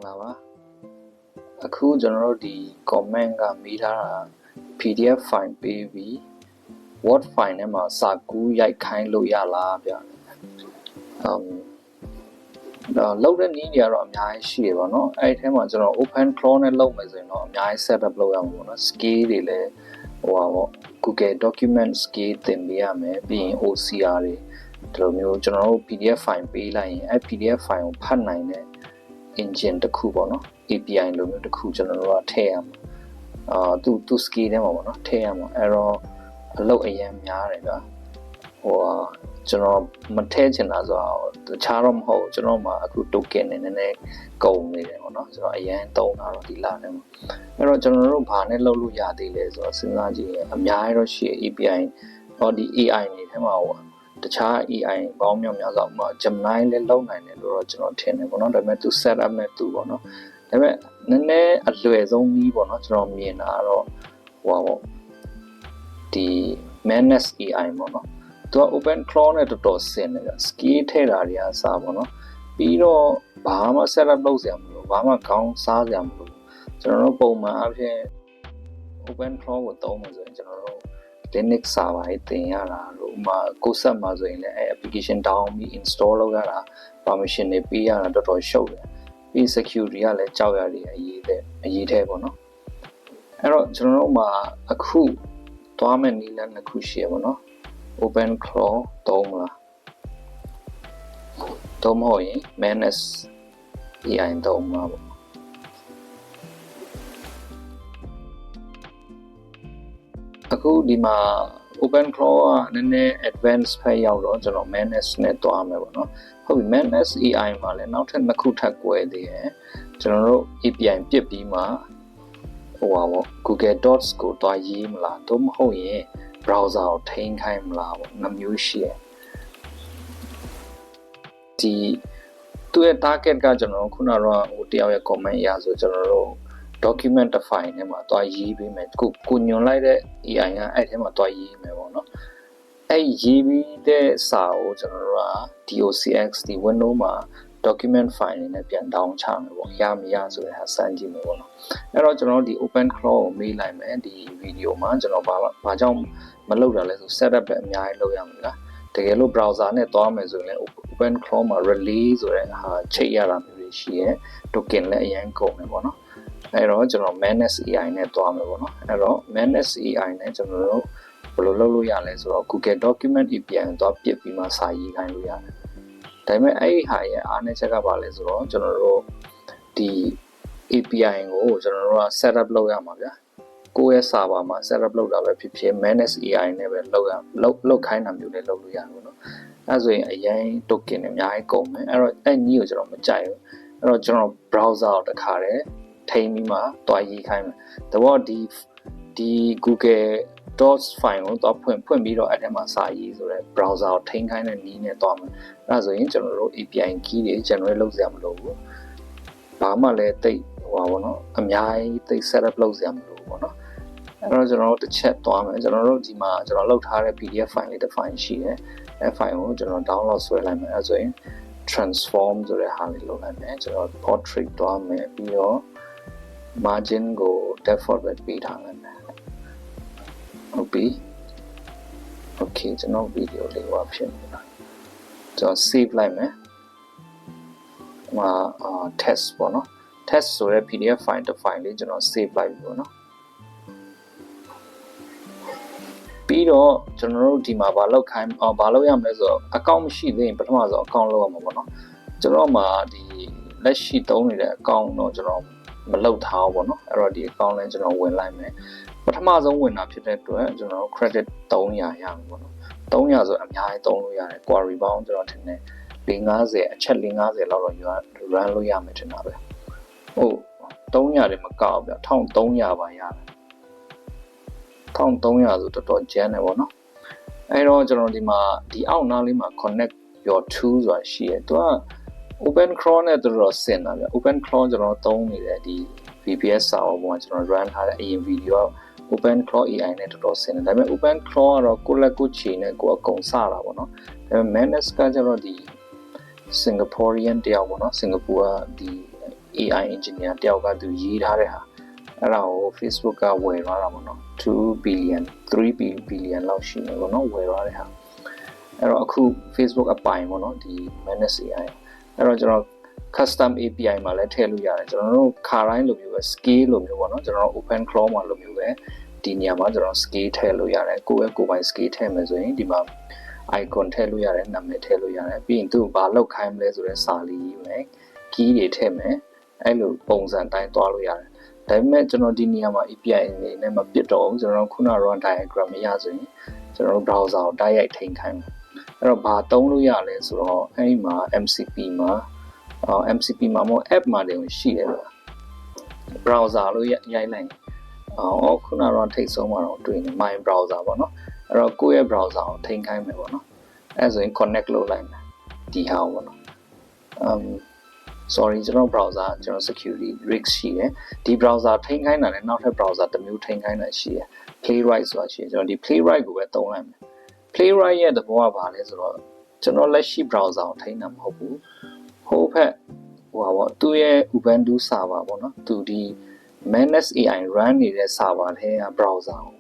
လာပါအခုကျွန်တော်တို့ဒီ comment ကမေးထားတာ PDF file ပေးပြီး Word file နဲ့မှာစာကူးရိုက်ခိုင်းလို့ရလားဗျလောက်တဲ့နည်းတွေကတော့အများကြီးရှိတယ်ပေါ့နော်အဲ့ဒီထဲမှာကျွန်တော် open claw နဲ့လုပ်မယ်ဆိုရင်တော့အများကြီး setup လုပ်ရမှာပေါ့နော် scale တွေလည်းGoogle document scale သင်ပေးရမယ်ပြီးရင် OCR တွေဒီလိုမျိုးကျွန်တော်တို့ PDF file ပေးလိုက်ရင်အဲ့ PDF file ကိုဖတ်နိုင်တဲ့ engine တစ်ခုပေါ့နော် API လိုမျိုးတစ်ခုကျွန်တော်တို့ကထည့်ရမှာသူ scale ထဲမှာပေါ့နော်ထည့်ရမှာအဲ့တော့အလုပ်အရင်များတယ်ဗျာကျွန်တော်မထည့်ချင်တာဆိုတော့တခြားတော့မဟုတ်ကျွန်တော်မှအခု token နဲ့နည်းနည်းကုန်နေတယ်ပေါ့နော်ကျွန်တော်အရင်သုံးတာတော့ဒီလထဲမှာအဲ့တော့ကျွန်တော်တို့ဘာနဲ့လုပ်လို့ရသေးလဲဆိုတော့စဉ်းစားကြည့်ရင်အများကြီးတော့ရှိ API ဟောဒီ AI တွေထဲမှာတခြား AI ပေါင်းမြောက်များစွာမှာ Gemini လည်းလုပ်နိုင်တယ်လို့တော့ကျွန်တော်ထင်တယ်ပေါ့နော်ဒါပေမဲ့သူ set up နဲ့သူပေါ့နော်ဒါပေမဲ့နည်းနည်းအလွယ်ဆုံးနည်းပေါ့နော်ကျွန်တော်မြင်တာတော့ဒီ Manus AI ပေါ့နော်သူက open claw နဲ့တော်တော်ဆင်တယ် skill ထည့်တာတွေအစားပေါ့နော်ပြီးတော့ဘာမှ set up လုပ်စရာမလိုဘာမှကောင်းစားစရာမလိုကျွန်တော်တို့ပုံမှန်အဖြစ် open claw ကိုသုံးမှဆိုရင်ကျွန်တော်တို့ Linux server တွေတင်ရတာလို့ဥမာကိုယ်ဆက်မှာဆိုရင်လည်း application down ပြီး install လုပ်ရတာ permission တွေပေးရတာတော်တော်ရှုပ်တယ်ပြီး security ကလည်းကြောက်ရတယ်အရေးထဲပေါ့နော်အဲ့တော့ကျွန်တော်တို့မှာအခုသွားမယ့်နည်းလမ်းတစ်ခုရှိရပါတော့ open claw သုံးမလားသုံးမဟုတ်ရင် Manus AI သုံးမှာပေါ့အခုဒီမှာ open claw ကနည်းနည်း advanced ဖက်ရောက်တော့ကျွန်တော် Manus နဲ့တွားမယ်ပေါ့နော်ဟုတ်ပြီ Manus AI မှာလည်းနောက်ထပ်နှစ်ခုထပ်ကွဲသေးတယ်ကျွန်တော်တို့ API ပြစ်ပြီးမှGoogle Docs ကိုတွားရေးမလားသို့မဟုတ်ရင် browser ကိုထိန်းခိုင်းမလားပေါ့နှစ်မျိုးရှိတယ်ဒီသူ့ရဲ့ target ကကျွန်တော်ခုနကတော့တယောက်ရဲ့ comment အရဆိုကျွန်တော်တို့ document file နဲ့မှာတွားရေးပေးမယ်ကိုညွန်လိုက်တဲ့ AI ကအဲ့ထဲမှာတွားရေးမယ်ပေါ့နော်အဲ့ရေးပြီးတဲ့စာကိုကျွန်တော်တို့က docx ဒီ window မှာ document file နဲ့ပြန် down ချမယ်ပေါ့ရမရဆိုတဲ့ဟာစမ်းကြည့်မယ်ပေါ့နော်အဲ့တော့ကျွန်တော်တို့ဒီ open claw ကိုမေးလိုက်မယ်ဒီ video မှာကျွန်တော်ဘာကြောင့်မလုပ်တာလဲဆို setup ပဲအများကြီးလုပ်ရမှာလားတကယ်လို့ browser နဲ့တွားမယ်ဆိုရင်လည်း open claw မှာ relay ဆိုတဲ့ဟာချိန်ရတာမျိုးတွေရှိရဲ token လည်းအရင်ကုန်တယ်ပေါ့နော်အဲ့တော့ကျွန်တော် Manus AI နဲ့တွားမယ်ပေါ့နော်အဲ့တော့ Manus AI နဲ့ကျွန်တော်တို့ဘယ်လိုလုပ်လို့ရလဲဆိုတော့ Google Document API ကိုတွားပြစ်ပြီးမှစာရေးခိုင်းလို့ရတယ်ဒါပေမဲ့အဲ့ဒီဟာရဲ့အားနည်းချက်ကဘာလဲဆိုတော့ကျွန်တော်တို့ဒီ API ကိုကျွန်တော်တို့က set up လုပ်ရမှာဗျာကိုယ့်ရဲ့ server မှာ set up လုပ်တာပဲဖြစ်ဖြစ် Manus AI နဲ့ပဲလုပ်ခိုင်းတာမျိုးလည်းလုပ်လို့ရတယ်ပေါ့နော်အဲဆိုရင်အရင် token တွေအများကြီးကုန်မယ်အဲ့တော့အဲ့နည်းကိုကျွန်တော်မကြိုက်ဘူးအဲ့တော့ကျွန်တော် browser ကိုတခါတည်းထိန်းပြီးမှတွားရေးခိုင်းမယ်တဘောဒီ Google Docs file ကိုတော့ဖွင့်ပြီးတော့အဲ့ထဲမှာစာရေးဆိုတော့ browser ကိုထိန်းခိုင်းတဲ့နည်းနဲ့တွားမယ်အဲ့ဒါဆိုရင်ကျွန်တော်တို့ API key တွေ generate လုပ်စရာမလိုဘူးဘာမှလည်းတိတ်ပေါ့နော်အများကြီးတိတ် setup လုပ်စရာမလိုဘူးပေါ့နော်အဲ့တော့ကျွန်တော်တို့တစ်ချက်တွားမယ်ကျွန်တော်တို့ဒီမှာကျွန်တော်လုပ်ထားတဲ့ PDF file လေးတစ် file ရှိတယ်အဲ့ file ကိုကျွန်တော် download ဆွဲလိုက်မယ်အဲ့ဆိုရင် transform ဆိုတဲ့ဟာလေးလုပ်လိုက်မယ်ကျွန်တော် portrait တွားမယ်ပြီးတော့ margin ကို default ပဲပေးထားလိုက်မယ်ဟုတ်ပြီ okay ကျွန်တော် video လေးဝဖြစ်နေတာကျွန်တော် save လိုက်မယ်test ပေါ့နော် test ဆိုတဲ့ PDF file တစ် file လေးကျွန်တော် save လိုက်ပြီပေါ့နော်ပြီးတော့ကျွန်တော်တို့ဒီမှာဘာလုပ်ရမလဲဆိုတော့ account မရှိသေးရင်ပထမဆုံး account လုပ်ရမှာပေါ့နော်ကျွန်တော်မှာဒီလက်ရှိသုံးနေတဲ့ account တော့ကျွန်တော်မလုပ်ထားဘူးပေါ့နော်အဲ့တော့ဒီ account လည်းကျွန်တော်ဝင်လိုက်မယ်ပထမဆုံးဝင်တာဖြစ်တဲ့အတွက်ကျွန်တော် credit 300ရမယ်ပေါ့နော်300ဆိုအများကြီးသုံးလို့ရတယ် query ပေါင်းကျွန်တော်ထင်တယ်450အချက်450လောက်တော့ run လို့ရမယ်ထင်တာပဲဟုတ်300တွေမကောက်ဗျ1300ပါရတယ်1300ဆိုတော်တော်ကျန်းတယ်ပေါ့နော်အဲ့တော့ကျွန်တော်ဒီမှာဒီအောက်နားလေးမှာ connect your tool ဆိုတာရှိတယ်သူက open claw နဲ့တော်တော်ဆင်တာဗျ open claw ကျွန်တော်သုံးနေတဲ့ဒီ VPS server ပေါ်မှာကျွန်တော် run ထားတဲ့အရင် video open claw AI နဲ့တော်တော်ဆင်တယ်ဒါပေမဲ့ open claw ကတော့ကိုယ့်လက်ကိုယ်ချီနဲ့ကိုယ်အကုန်စတာပေါ့နော်ဒါပေမဲ့ Manus ကကျတော့ဒီ Singaporean တယောက်ပေါ့နော်စင်ကာပူကဒီ AI engineer တယောက်ကသူရေးထားတဲ့ဟာအဲ့ဒါကို Facebook ကဝယ်သွားတာပေါ့နော်2 billion 3 billion လောက်ရှိနေပေါ့နော်ဝယ်သွားတဲ့ဟာအဲ့တော့အခု Facebook အပိုင်ပေါ့နော်ဒီ Manage AI အဲ့တော့ကျွန်တော် custom API မှာလည်းထည့်လို့ရတယ်ကျွန်တော်တို့ခါတိုင်းလိုမျိုးပဲ scale လိုမျိုးပေါ့နော်ကျွန်တော် open chrome မှာလိုမျိုးပဲဒီနေရာမှာကျွန်တော် scale ထည့်လို့ရတယ်ကိုယ့်ရဲ့ကိုယ်ပိုင် scale ထည့်မယ်ဆိုရင်ဒီမှာ icon ထည့်လို့ရတယ်နာမည်ထည့်လို့ရတယ်ပြီးရင်သူ့ဘာလောက်ခိုင်းမလဲဆိုတဲ့စာလေးရေးမယ် key တွေထည့်မယ်အဲ့လိုပုံစံတိုင်းသွားလို့ရတယ်ဒါပေမဲ့ကျွန်တော်ဒီနေရာမှာ API အနေနဲ့မပြတ်တော့ဘူးကျွန်တော်ခုနက run diagram မရဆိုရင်ကျွန်တော် browser ကိုတိုက်ရိုက်ထိန်းခိုင်းမယ်အဲ့တော့ဘာသုံးလို့ရလဲဆိုတော့အဲ့ဒီမှာ MCP မှာMCP မှာမဟုတ် app မှာတင်ရှိတယ်ဗျ browser လို့ရိုက်လိုက်ခုနကတော့ထိတ်ဆုံးမှာတော့တွေ့နေ my browser ပေါ့နော်အဲ့တော့ကိုယ့်ရဲ့ browser ကိုထိန်းခိုင်းမယ်ပေါ့နော်အဲ့ဆိုရင် connect လုပ်လိုက်မယ်ဒီဟာပေါ့နော်sorry ကျွန်တော် browser ကျွန်တော် security risk ရှိတယ်ဒီ browser ထိန်းခိုင်းတာနဲ့နောက်ထပ် browser တစ်မျိုးထိန်းခိုင်းတာရှိတယ် playwright ဆိုတာရှိတယ်ကျွန်တော်ဒီ playwright ကိုပဲသုံးလိုက်မယ် playwright ရဲ့သဘောကဘာလဲဆိုတော့ကျွန်တော်လက်ရှိ browser ကိုထိန်းတာမဟုတ်ဘူးဟိုဘက်ပေါ့သူ့ရဲ့ Ubuntu server ပေါ့နော်သူဒီ Manage AI run နေတဲ့ server ထဲက browser ကို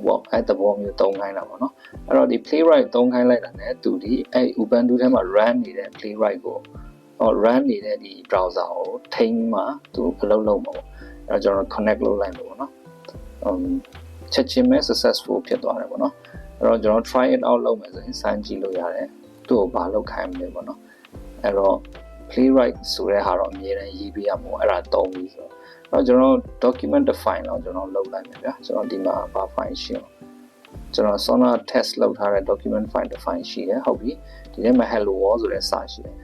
ပေါ့အဲ့သဘောမျိုးသုံးခိုင်းတာပေါ့နော်အဲ့တော့ဒီ playwright သုံးခိုင်းလိုက်တာ ਨੇ သူဒီအဲ့ Ubuntu ထဲမှာ run နေတဲ့ playwright ကိုrun နေတဲ့ဒီ browser ကိုထိန်းမှသူအလုပ်လုပ်မှာပေါ့အဲ့တော့ကျွန်တော် connect လုပ်လိုက်မှာပေါ့နော်ချက်ချင်းပဲ successful ဖြစ်သွားတယ်ပေါ့နော်အဲ့တော့ကျွန်တော် try it out လုပ်မယ်ဆိုရင်စမ်းကြည့်လို့ရတယ်သူ့ကိုဘာလုပ်ခိုင်းမလဲပေါ့နော်အဲ့တော့ playwright ဆိုတဲ့ဟာတော့အမြဲတမ်းရေးပေးရမှာအဲ့ဒါသုံးပြီးဆိုတော့ကျွန်တော် document define တော့ကျွန်တော်လုပ်လိုက်မယ်ဗျာကျွန်တော်ဒီမှာဘာ file ရှိအောင်ကျွန်တော် Sona test လုပ်ထားတဲ့ document file define ရှိတယ်ဟုတ်ပြီဒီထဲမှာ hello world ဆိုတဲ့စာရှိတယ်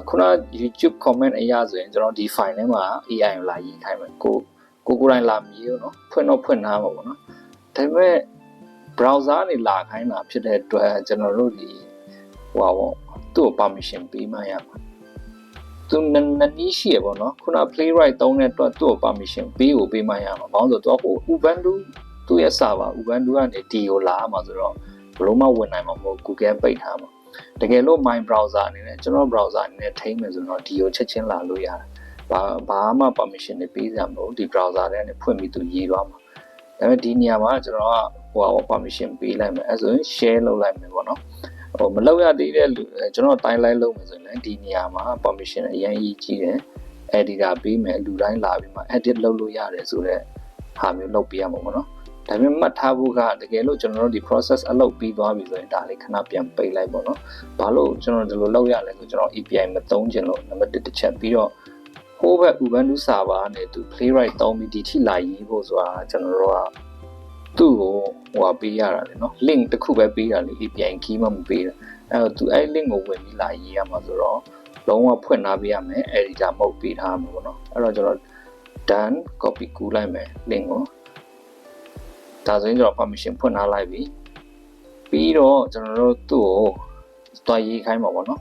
ခုန YouTube comment အရာဆိုရင်ကျွန်တော်ဒီ file ထဲမှာ AI ကိုလာရေးခိုင်းမယ်ကိုယ်တိုင်လာမြည်ရောနော်ဖွင့်ထားမှာပေါ့နော်ဒါပေမဲ့ browser နေလာခိုင်းတာဖြစ်တဲ့အတွက်ကျွန်တော်တို့ဒီပေါ့သူ့ကို permission ပေးမှရမှာသူနည်းရှိရပေါ့နော်ခုန playwright သုံးတဲ့အတွက်သူ့ကို permission ပေးမှရမှာဘာလို့ဆိုတော့ဟို Ubuntu သူ့ရဲ့ server Ubuntu ကနေဒီကိုလာမှာဆိုတော့ဘယ်လိုမှဝင်နိုင်မှာမဟုတ် Google ပိတ်ထားမှာတကယ်လို့ my browser အနေနဲ့ကျွန်တော် browser အနေနဲ့ထိန်းမယ်ဆိုတော့ဒီကိုချက်ချင်းလာလို့ရတယ်ဘာမှ permission တွေပေးစရာမလိုဒီ browser ထဲကနေဖွင့်ပြီးသူရေးသွားမှာဒါပေမဲ့ဒီနေရာမှာကျွန်တော်ကpermission ပေးလိုက်မယ်အဲဆိုရင် share လုပ်လိုက်မယ်ပေါ့နော်မလုပ်ရသေးတဲ့လူကျွန်တော်တိုင်းလိုက်လုပ်မယ်ဆိုရင်ဒီနေရာမှာ permission အရင်ကြီးကြီးတယ် editor ပေးမယ်လူတိုင်းလာပြီးမှ edit လုပ်လို့ရတယ်ဆိုတော့ဟာမျိုးလုပ်ပြရမှာပေါ့နော်ဒါပေမဲ့မှတ်ထားဖို့ကတကယ်လို့ကျွန်တော်တို့ဒီ process အလုပ်ပြီးသွားပြီဆိုရင်ဒါလေးခဏပြန်ပိတ်လိုက်ပေါ့နော်ဘာလို့ကျွန်တော်ဒီလိုလုပ်ရလဲဆိုကျွန်တော် API မသုံးချင်လို့နံပါတ်1တစ်ချက်ပြီးတော့ဟိုဘက် Ubuntu server နဲ့သူ playwright သုံးပြီးဒီထိလာရေးဖို့ဆိုတာကျွန်တော်တို့ကသူ့ကိုပေးရတာလေနော် link တစ်ခုပဲပေးတာလေ API key မှမပေးတာအဲ့တော့သူအဲ့ link ကိုဝင်ပြီးလာရေးရမှာဆိုတော့လုံးဝဖွင့်ထားပေးရမယ် editor mode ပေးထားမှာပေါ့နော်အဲ့တော့ကျွန်တော် done copy ကူးလိုက်မယ် link ကိုဒါဆိုရင်ကျွန်တော် permission ဖွင့်ထားလိုက်ပြီပြီးတော့ကျွန်တော်တို့သူ့ကိုတွားရေးခိုင်းမှာပေါ့နော်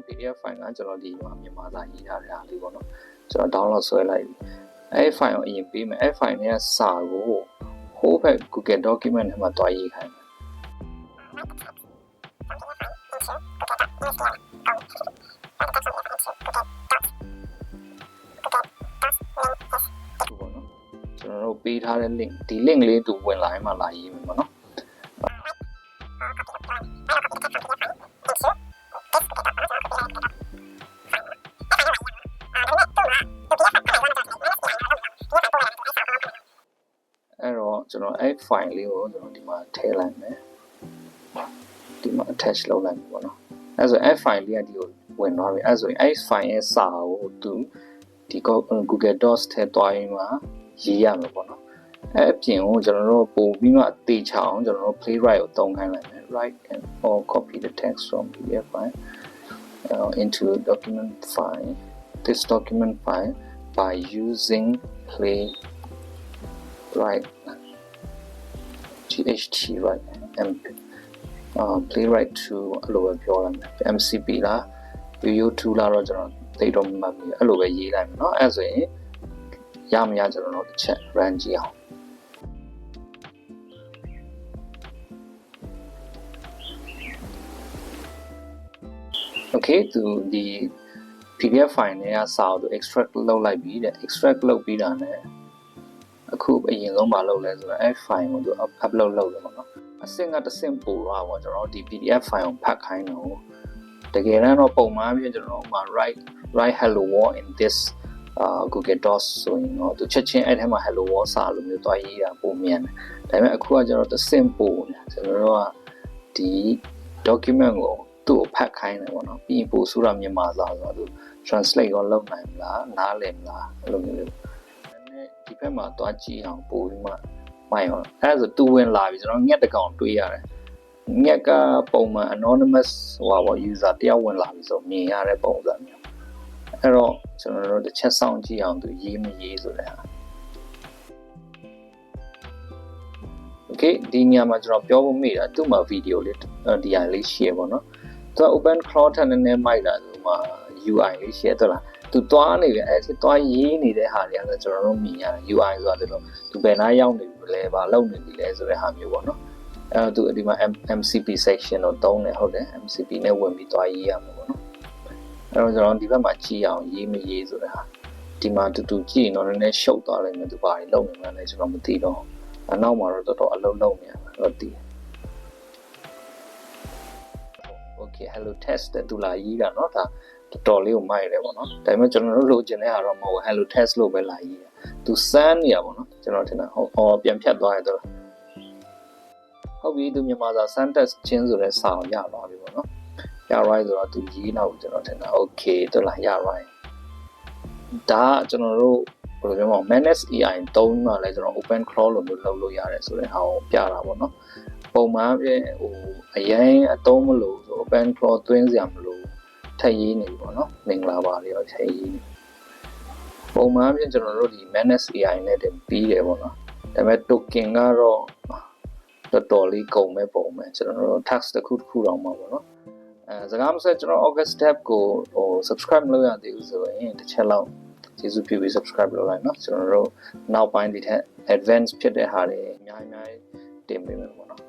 PDF file ကကျွန်တော်ဒီမှာမြန်မာစာရေးထားတဲ့အားလေးပေါ့နော်ကျွန်တော် download ဆွဲလိုက်ပြီအဲ့ file ကိုအရင်ပေးမယ်အဲ့ file နဲ့စာကိုဟိုဘက် Google document ထဲမှာတွားရေးခိုင်းမယ်ကျွန်တော်တို့ပေးထားတဲ့ link ဒီ link လေးသူဝင်လာရင်မှလာရေးမယ်ပေါ့နော်ကျွန်တော်အဲ့ file လေးကိုကျွန်တော်ဒီမှာထည့်လိုက်မယ်ဒီမှာ attach လုပ်လိုက်မယ်ပေါ့နော်အဲ့ဆိုအဲ့ file လေးကဒီကိုဝင်သွားပြီအဲ့ဆိုရင်အဲ့ file ရဲ့စာကိုသူဒီ Google Docs ထဲတွားရင်မှရေးရမှာပေါ့နော်အဲ့အပြင်ကိုကျွန်တော်တို့ပို့ပြီးမှတေချအောင်ကျွန်တော်တို့ playwright ကိုသုံးခိုင်းလိုက်မယ် write and or copy the text from PDF file into document file this document file by using playwright THT right playwright 2အဲ့လိုပဲပြောလိုက်မယ် MCP လား video 2လားတော့ကျွန်တော်သိတော့မှတ်ပြီအဲ့လိုပဲရေးလိုက်မယ်เนาะအဲ့ဆိုရင်ရမရကျွန်တော်တို့တစ်ချက် run ကြည့်အောင် okay သူဒီ PDF file နဲ့စာအုပ် extract လုပ်လိုက်ပြီးတဲ့ extract လုပ်ပြီးတာနဲ့အခုအရင်ဆုံးမလုပ်လဲဆိုတော့ F file ကိုသူ upload လုပ်တယ်ပေါ့နော်အဆင့်ကတစ်ဆင့်ပို့တော့ပေါ့ကျွန်တော်ဒီ PDF file ကိုဖတ်ခိုင်းတော့တကယ်တမ်းတော့ပုံမှန်အဖြစ်ကျွန်တော်တို့မှာ write hello world in this Google Docs ဆိုရင်တော့သူချက်ချင်းအဲ့ထဲမှာ hello world စာလိုမျိုးသွားရေးတာပုံမြန်တယ်ဒါပေမဲ့အခုကကျွန်တော်တစ်ဆင့်ပို့နေကျွန်တော်တို့ကဒီ document ကိုသူ့ကိုဖတ်ခိုင်းတယ်ပေါ့နော်ပြီးရင်ပို့ဆိုတာမြန်မာစာဆိုတော့သူ translate ကိုလုပ်နိုင်မလားနားလည်မလားအဲ့လိုမျိုးဒီဘက်မှာသွားကြည့်အောင်ပို့ပြီးမှမိုင်းအောင်အဲ့ဒါဆိုသူဝင်လာပြီကျွန်တော်ငှက်တစ်ကောင်တွေးရတယ်ငှက်ကပုံမှန် anonymous ဟိုပါ user တယောက်ဝင်လာပြီဆိုမြင်ရတဲ့ပုံစံမျိုးအဲ့တော့ကျွန်တော်တို့တစ်ချက်စောင့်ကြည့်အောင်သူရေးမရေးဆိုတဲ့ဟာ okay ဒီညမှာကျွန်တော်ပြောဖို့မိတာသူ့မှာ video လေးဒီဟာလေး share ပေါ့နော်သူက open cloud ထက်နည်းနည်းမိုက်တာဆိုမှ UI လေး share တော့လားသူသွားနေတယ်အဲ့ဒီသွားရေးနေတဲ့ဟာတွေကလည်းကျွန်တော်တို့မြင်ရတယ် UI ဆိုတာတော့သူဘယ်နားရောက်နေပြီလဲဘာလုပ်နေပြီလဲဆိုတဲ့ဟာမျိုးပေါ့နော်အဲ့တော့သူဒီမှာ MCP section ကိုတုံးတယ်ဟုတ်တယ် MCP နဲ့ဝင်ပြီးသွားရေးရမှာပေါ့နော်အဲ့တော့ကျွန်တော်ဒီဘက်မှာကြည့်အောင်ရေးမရေးဆိုတဲ့ဟာဒီမှာတူကြည့်ရင်တော့နည်းနည်းရှုပ်သွားလိမ့်မယ်သူဘာတွေလုပ်နေမှန်းလဲကျွန်တော်မသိတော့အနောက်မှာတော့တော်တော်အလုံးလုံးနေတယ်တော့ဒီOkay hello test တူလာရေးတာเนาะဒါတော်လေးကိုမိုက်တယ်ပေါ့နော်ဒါပေမဲ့ကျွန်တော်တို့လိုချင်တဲ့ဟာတော့မဟုတ်ဘူး hello test လို့ပဲလာရေးသူစမ်းနေရပေါ့နော်ကျွန်တော်ထင်တာဟောပြန်ဖြတ်သွားရတော့ဟုတ်ပြီသူမြန်မာစာစမ်းတက်ချင်းဆိုတဲ့စာကိုရသွားပြီပေါ့နော်ရ right ဆိုတော့သူရေးတော့ကျွန်တော်ထင်တာ okay တော်လာရ right ဒါကျွန်တော်တို့ဘယ်လိုပြောမလဲ manage AI သုံးမှလည်းကျွန်တော် open crawl လို့မျိုးလုပ်လို့ရတယ်ဆိုတဲ့ဟာကိုပြတာပေါ့နော်ပုံမှန်အဖြစ်ဟိုအရင်အသုံးမလို့ဆို open crawl သွင်းစရာမလိုထည့်ရေးနေပြီပေါ့နော်မင်္ဂလာပါလေးရောထည့်ရေးနေပုံမှန်အဖြစ်ကျွန်တော်တို့ဒီ manage AI နဲ့တင်ပြီးတယ်ပေါ့နော်ဒါပေမဲ့ token ကတော့တော်တော်လေးကုန်မဲ့ပုံပဲကျွန်တော်တို့ tax တစ်ခုတော့မှာပေါ့နော်စကားမဆက်ကျွန်တော် August tab ကိုဟို subscribe လုပ်ရသေးဘူးဆိုရင်တစ်ချက်လောက်ကျေးဇူးပြုပြီး subscribe လုပ်လိုက်နော်ကျွန်တော်တို့နောက်ပိုင်းဒီထက် advance ဖြစ်တဲ့ဟာတွေအများကြီးတင်ပေးမယ်ပေါ့နော်